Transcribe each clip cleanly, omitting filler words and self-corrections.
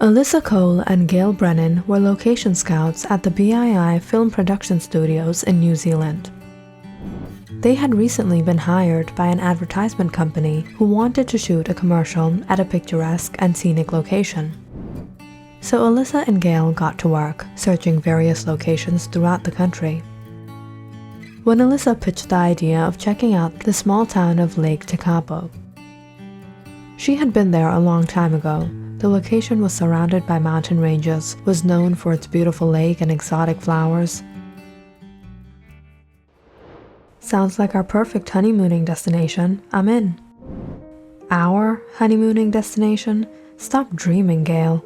Alyssa Cole and Gail Brennan were location scouts at the BII Film Production Studios in New Zealand. They had recently been hired by an advertisement company who wanted to shoot a commercial at a picturesque and scenic location. So Alyssa and Gail got to work, searching various locations throughout the country. When Alyssa pitched the idea of checking out the small town of Lake Tekapo, she had been there a long time ago. The location was surrounded by mountain ranges, was known for its beautiful lake and exotic flowers. Sounds like our perfect honeymooning destination. I'm in. Our honeymooning destination? Stop dreaming, Gail.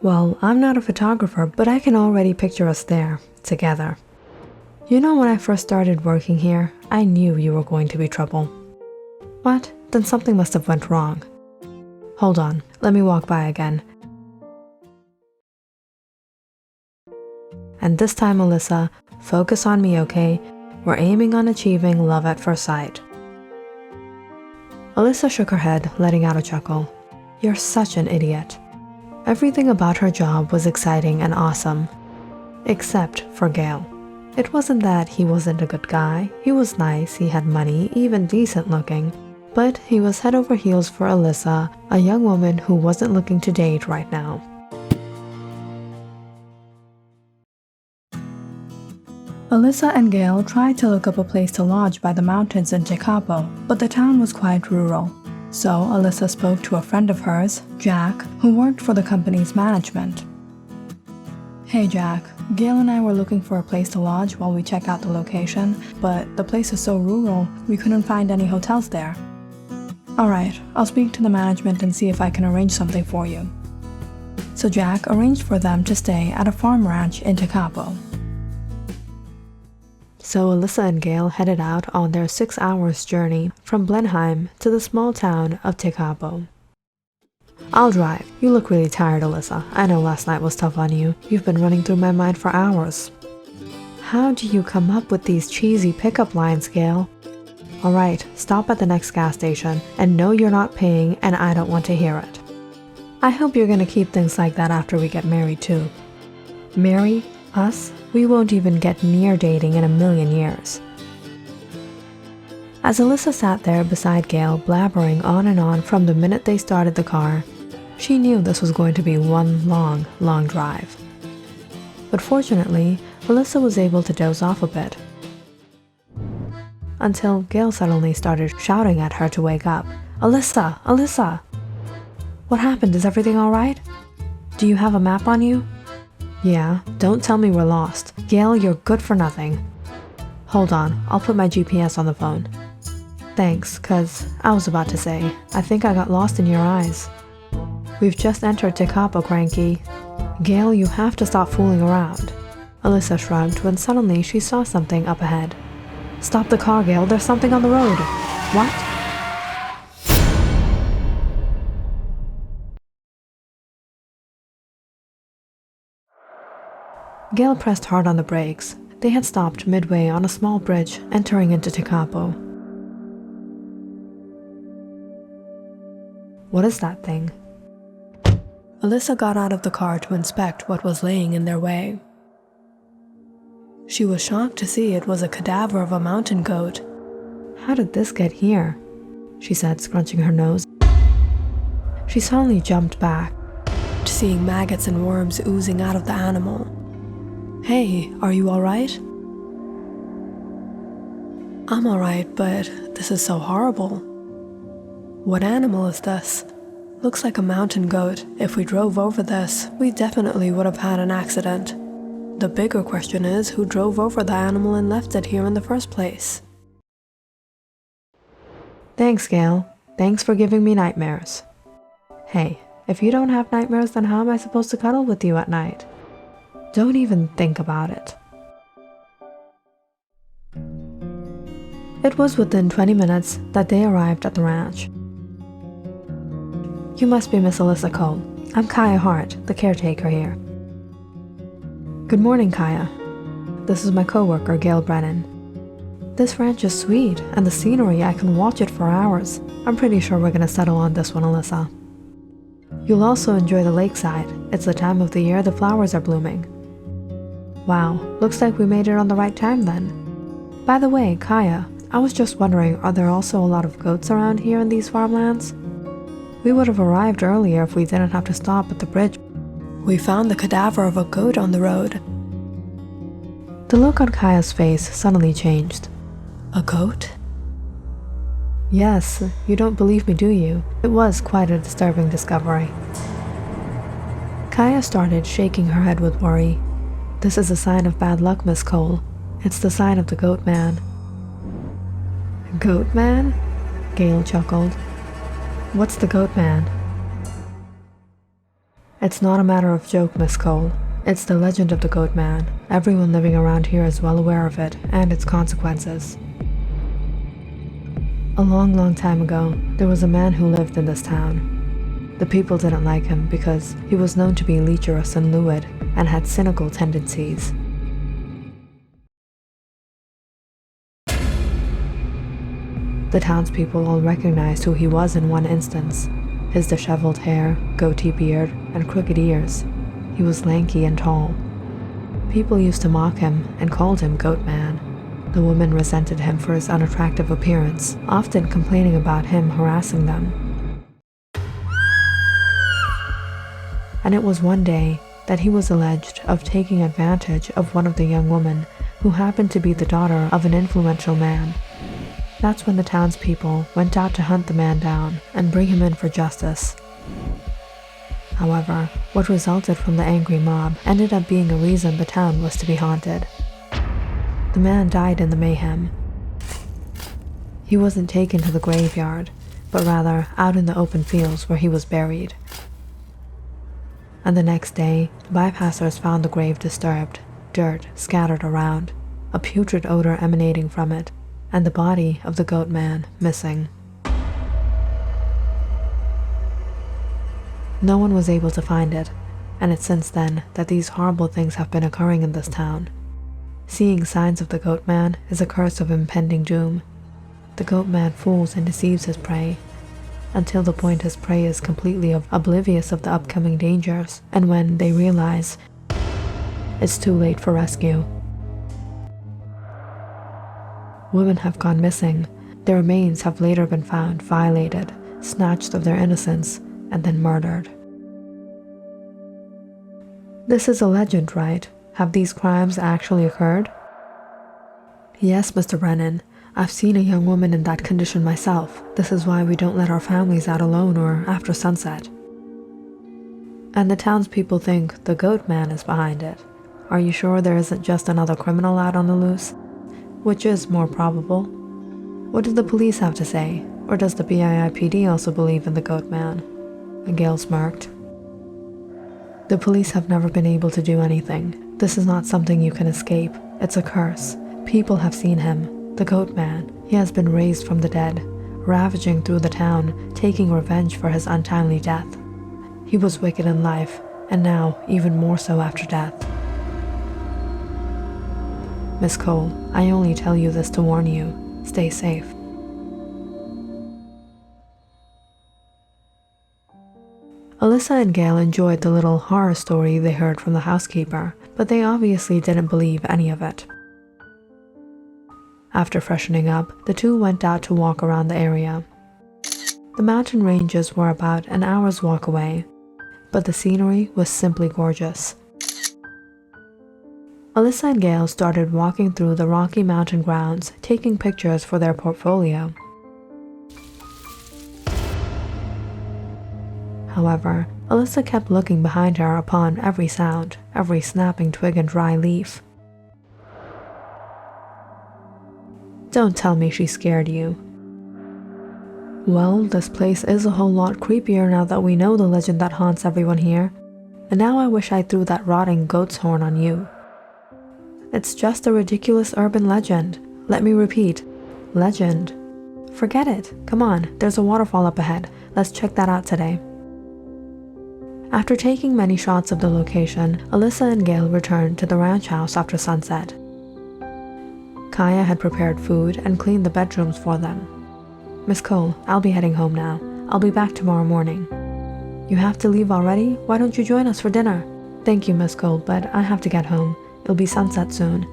Well, I'm not a photographer, but I can already picture us there, together. You know, when I first started working here, I knew you were going to be trouble. What? Then something must have went wrong. Hold on, let me walk by again. And this time, Alyssa, focus on me, okay? We're aiming on achieving love at first sight. Alyssa shook her head, letting out a chuckle. You're such an idiot. Everything about her job was exciting and awesome. Except for Gail. It wasn't that he wasn't a good guy. He was nice, he had money, even decent looking. But he was head over heels for Alyssa, a young woman who wasn't looking to date right now. Alyssa and Gail tried to look up a place to lodge by the mountains in Tekapo, but the town was quite rural. So Alyssa spoke to a friend of hers, Jack, who worked for the company's management. Hey Jack, Gail and I were looking for a place to lodge while we check out the location, but the place is so rural, we couldn't find any hotels there. Alright, I'll speak to the management and see if I can arrange something for you. So Jack arranged for them to stay at a farm ranch in Tekapo. So Alyssa and Gail headed out on their 6 hours journey from Blenheim to the small town of Tekapo. I'll drive. You look really tired, Alyssa. I know last night was tough on you. You've been running through my mind for hours. How do you come up with these cheesy pickup lines, Gail? Alright, stop at the next gas station, and no, you're not paying, and I don't want to hear it. I hope you're gonna keep things like that after we get married too. Marry? Us? We won't even get near dating in a million years. As Alyssa sat there beside Gail, blabbering on and on from the minute they started the car, she knew this was going to be one long, long drive. But fortunately, Alyssa was able to doze off a bit. Until Gail suddenly started shouting at her to wake up. Alyssa! Alyssa! What happened? Is everything alright? Do you have a map on you? Yeah, don't tell me we're lost. Gail, you're good for nothing. Hold on, I'll put my GPS on the phone. Thanks, cause I was about to say, I think I got lost in your eyes. We've just entered Tekapo, cranky. Gail, you have to stop fooling around. Alyssa shrugged when suddenly she saw something up ahead. Stop the car, Gail, there's something on the road. What? Gail pressed hard on the brakes. They had stopped midway on a small bridge entering into Tekapo. What is that thing? Alyssa got out of the car to inspect what was laying in their way. She was shocked to see it was a cadaver of a mountain goat. How did this get here? She said, scrunching her nose. She suddenly jumped back, seeing maggots and worms oozing out of the animal. Hey, are you alright? I'm alright, but this is so horrible. What animal is this? Looks like a mountain goat. If we drove over this, we definitely would have had an accident. The bigger question is, who drove over the animal and left it here in the first place? Thanks, Gail. Thanks for giving me nightmares. Hey, if you don't have nightmares, then how am I supposed to cuddle with you at night? Don't even think about it. It was within 20 minutes that they arrived at the ranch. You must be Miss Alyssa Cole. I'm Kaya Hart, the caretaker here. Good morning, Kaya. This is my coworker, Gail Brennan. This ranch is sweet, and the scenery, I can watch it for hours. I'm pretty sure we're gonna settle on this one, Alyssa. You'll also enjoy the lakeside. It's the time of the year the flowers are blooming. Wow, looks like we made it on the right time then. By the way, Kaya, I was just wondering, are there also a lot of goats around here in these farmlands? We would have arrived earlier if we didn't have to stop at the bridge. We found the cadaver of a goat on the road. The look on Kaya's face suddenly changed. A goat? Yes, you don't believe me, do you? It was quite a disturbing discovery. Kaya started shaking her head with worry. This is a sign of bad luck, Miss Cole. It's the sign of the goat man. Goat man? Gale chuckled. What's the goat man? It's not a matter of joke, Miss Cole. It's the legend of the goat man. Everyone living around here is well aware of it and its consequences. A long time ago, there was a man who lived in this town. The people didn't like him because he was known to be lecherous and lewd and had cynical tendencies. The townspeople all recognized who he was in one instance. His disheveled hair, goatee beard, and crooked ears. He was lanky and tall. People used to mock him and called him Goat Man. The women resented him for his unattractive appearance, often complaining about him harassing them. And it was one day that he was alleged of taking advantage of one of the young women who happened to be the daughter of an influential man. That's when the townspeople went out to hunt the man down and bring him in for justice. However, what resulted from the angry mob ended up being a reason the town was to be haunted. The man died in the mayhem. He wasn't taken to the graveyard, but rather out in the open fields where he was buried. And the next day, bypassers found the grave disturbed, dirt scattered around, a putrid odor emanating from it, and the body of the goat man missing. No one was able to find it, and it's since then that these horrible things have been occurring in this town. Seeing signs of the goat man is a curse of impending doom. The goat man fools and deceives his prey, until the point his prey is completely oblivious of the upcoming dangers, and when they realize, it's too late for rescue. Women have gone missing. Their remains have later been found violated, snatched of their innocence, and then murdered. This is a legend, right? Have these crimes actually occurred? Yes, Mr. Brennan. I've seen a young woman in that condition myself. This is why we don't let our families out alone or after sunset. And the townspeople think the goat man is behind it. Are you sure there isn't just another criminal out on the loose? Which is more probable. What do the police have to say? Or does the BIIPD also believe in the goat man? Gale smirked. The police have never been able to do anything. This is not something you can escape. It's a curse. People have seen him, the goat man. He has been raised from the dead, ravaging through the town, taking revenge for his untimely death. He was wicked in life, and now even more so after death. Miss Cole, I only tell you this to warn you. Stay safe. Alyssa and Gale enjoyed the little horror story they heard from the housekeeper, but they obviously didn't believe any of it. After freshening up, the two went out to walk around the area. The mountain ranges were about an hour's walk away, but the scenery was simply gorgeous. Alyssa and Gale started walking through the rocky mountain grounds, taking pictures for their portfolio. However, Alyssa kept looking behind her upon every sound, every snapping twig and dry leaf. Don't tell me she scared you. Well, this place is a whole lot creepier now that we know the legend that haunts everyone here. And now I wish I threw that rotting goat's horn on you. It's just a ridiculous urban legend. Let me repeat. Legend. Forget it. Come on, there's a waterfall up ahead. Let's check that out today. After taking many shots of the location, Alyssa and Gale returned to the ranch house after sunset. Kaya had prepared food and cleaned the bedrooms for them. Miss Cole, I'll be heading home now. I'll be back tomorrow morning. You have to leave already? Why don't you join us for dinner? Thank you, Miss Cole, but I have to get home. It'll be sunset soon.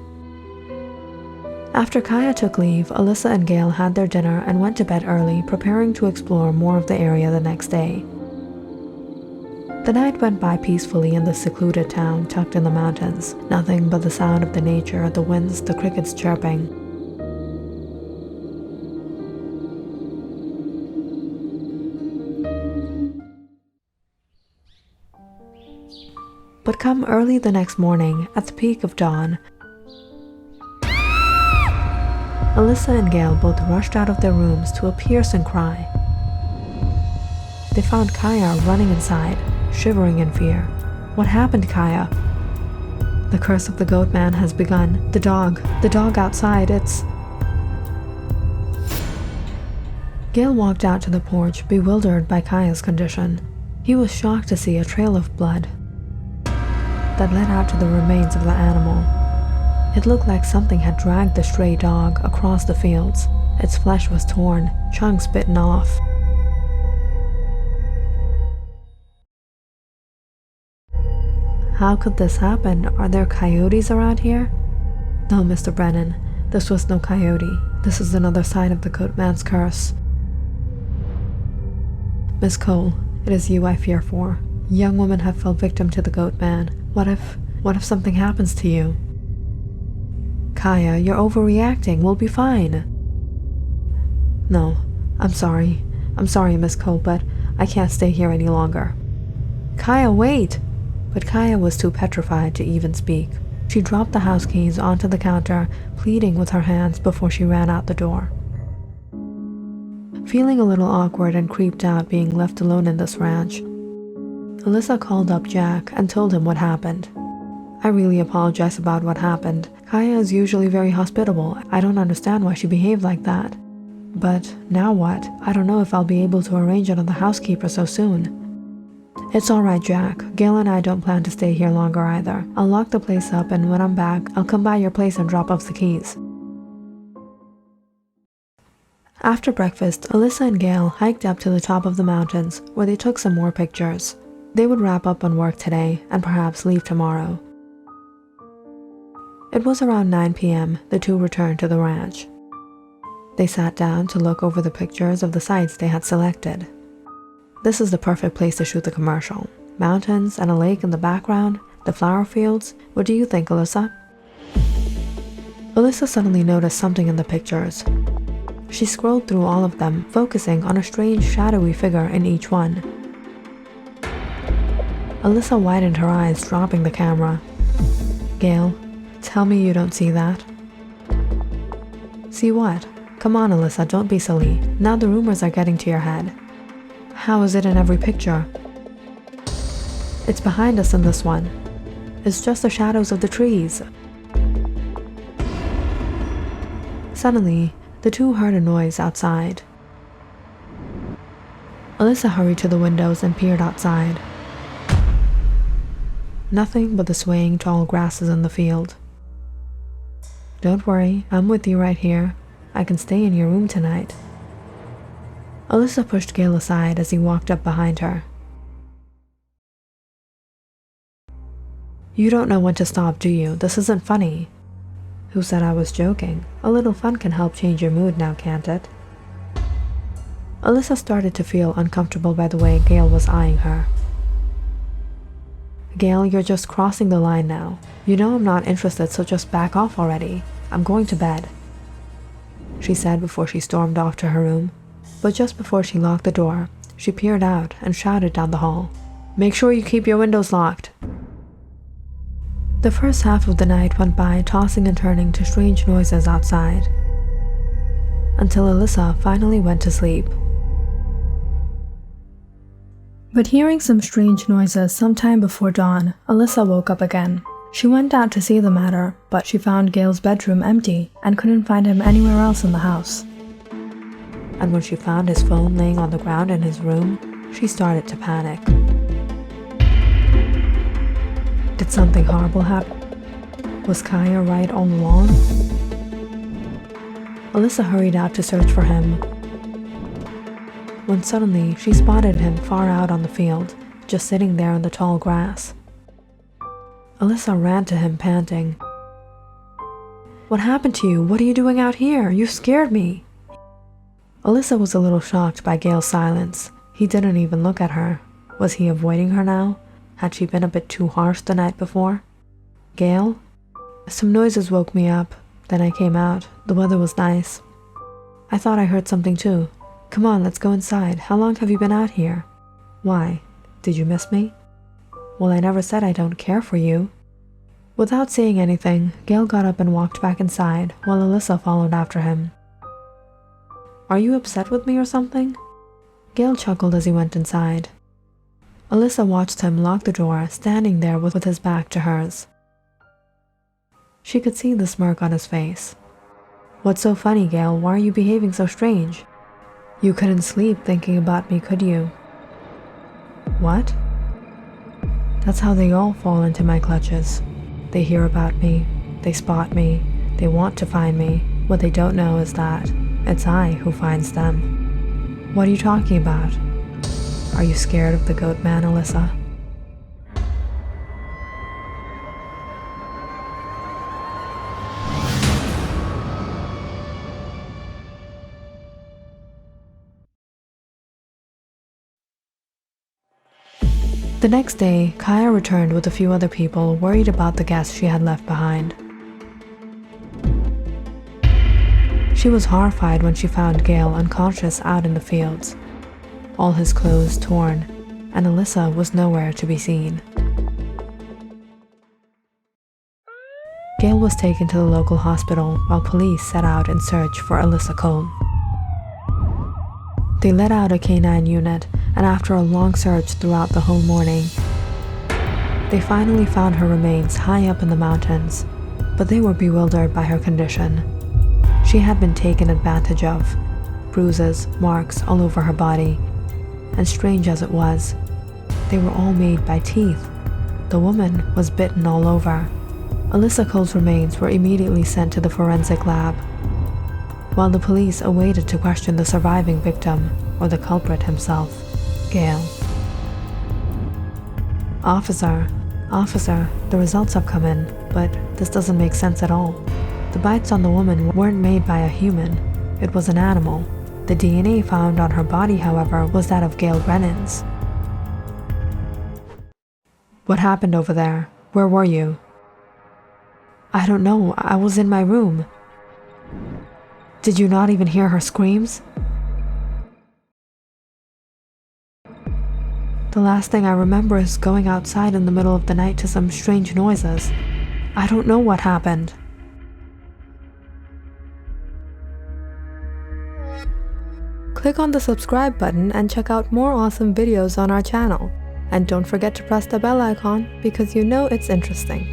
After Kaya took leave, Alyssa and Gail had their dinner and went to bed early, preparing to explore more of the area the next day. The night went by peacefully in the secluded town tucked in the mountains. Nothing but the sound of the nature, the winds, the crickets chirping. But come early the next morning, at the peak of dawn, Alyssa and Gail both rushed out of their rooms to a piercing cry. They found Kaya running inside, shivering in fear. What happened, Kaya? The curse of the goat man has begun. The dog outside, it's... Gail walked out to the porch, bewildered by Kaya's condition. He was shocked to see a trail of blood that led out to the remains of the animal. It looked like something had dragged the stray dog across the fields. Its flesh was torn, chunks bitten off. How could this happen? Are there coyotes around here? No, Mr. Brennan. This was no coyote. This is another sign of the goat man's curse. Miss Cole, it is you I fear for. Young women have fell victim to the goat man. What if something happens to you? Kaya, you're overreacting. We'll be fine. No, I'm sorry. I'm sorry, Miss Cole, but I can't stay here any longer. Kaya, wait! But Kaya was too petrified to even speak. She dropped the house keys onto the counter, pleading with her hands before she ran out the door. Feeling a little awkward and creeped out being left alone in this ranch, Alyssa called up Jack and told him what happened. I really apologize about what happened. Kaya is usually very hospitable. I don't understand why she behaved like that. But now what? I don't know if I'll be able to arrange another housekeeper so soon. It's alright, Jack. Gail and I don't plan to stay here longer either. I'll lock the place up, and when I'm back, I'll come by your place and drop off the keys. After breakfast, Alyssa and Gail hiked up to the top of the mountains, where they took some more pictures. They would wrap up on work today, and perhaps leave tomorrow. It was around 9 p.m. the two returned to the ranch. They sat down to look over the pictures of the sites they had selected. This is the perfect place to shoot the commercial. Mountains and a lake in the background, the flower fields. What do you think, Alyssa? Alyssa suddenly noticed something in the pictures. She scrolled through all of them, focusing on a strange shadowy figure in each one. Alyssa widened her eyes, dropping the camera. Gail, tell me you don't see that. See what? Come on, Alyssa, don't be silly. Now the rumors are getting to your head. How is it in every picture? It's behind us in this one. It's just the shadows of the trees. Suddenly, the two heard a noise outside. Alyssa hurried to the windows and peered outside. Nothing but the swaying tall grasses in the field. Don't worry, I'm with you right here. I can stay in your room tonight. Alyssa pushed Gail aside as he walked up behind her. You don't know when to stop, do you? This isn't funny. Who said I was joking? A little fun can help change your mood now, can't it? Alyssa started to feel uncomfortable by the way Gail was eyeing her. Gail, you're just crossing the line now. You know I'm not interested, so just back off already. I'm going to bed, she said before she stormed off to her room. But just before she locked the door, she peered out and shouted down the hall, "Make sure you keep your windows locked." The first half of the night went by tossing and turning to strange noises outside, until Alyssa finally went to sleep. But hearing some strange noises sometime before dawn, Alyssa woke up again. She went out to see the matter, but she found Gail's bedroom empty and couldn't find him anywhere else in the house. And when she found his phone laying on the ground in his room, she started to panic. Did something horrible happen? Was Kaya right all along? Alyssa hurried out to search for him, when suddenly she spotted him far out on the field, just sitting there in the tall grass. Alyssa ran to him, panting. "What happened to you? What are you doing out here? You scared me." Alyssa was a little shocked by Gale's silence. He didn't even look at her. Was he avoiding her now? Had she been a bit too harsh the night before? "Gale?" "Some noises woke me up. Then I came out. The weather was nice. I thought I heard something too. Come on, let's go inside. How long have you been out here?" "Why? Did you miss me?" "Well, I never said I don't care for you." Without saying anything, Gale got up and walked back inside while Alyssa followed after him. "Are you upset with me or something?" Gale chuckled as he went inside. Alyssa watched him lock the door, standing there with his back to hers. She could see the smirk on his face. "What's so funny, Gale? Why are you behaving so strange? You couldn't sleep thinking about me, could you?" "What?" "That's how they all fall into my clutches. They hear about me, they spot me, they want to find me. What they don't know is that it's I who finds them." "What are you talking about? Are you scared of the goat man, Alyssa?" The next day, Kaya returned with a few other people worried about the guests she had left behind. She was horrified when she found Gale unconscious out in the fields, all his clothes torn, and Alyssa was nowhere to be seen. Gale was taken to the local hospital while police set out in search for Alyssa Combe. They let out a canine unit, and after a long search throughout the whole morning, they finally found her remains high up in the mountains, but they were bewildered by her condition. She had been taken advantage of, bruises, marks all over her body, and strange as it was, they were all made by teeth. The woman was bitten all over. Alyssa Cole's remains were immediately sent to the forensic lab, while the police awaited to question the surviving victim, or the culprit himself, Gale. Officer, the results have come in, but this doesn't make sense at all. The bites on the woman weren't made by a human, it was an animal. The DNA found on her body, however, was that of Gale Brennan's. "What happened over there? Where were you?" "I don't know, I was in my room." "Did you not even hear her screams?" "The last thing I remember is going outside in the middle of the night to some strange noises. I don't know what happened." Click on the subscribe button and check out more awesome videos on our channel. And don't forget to press the bell icon because you know it's interesting.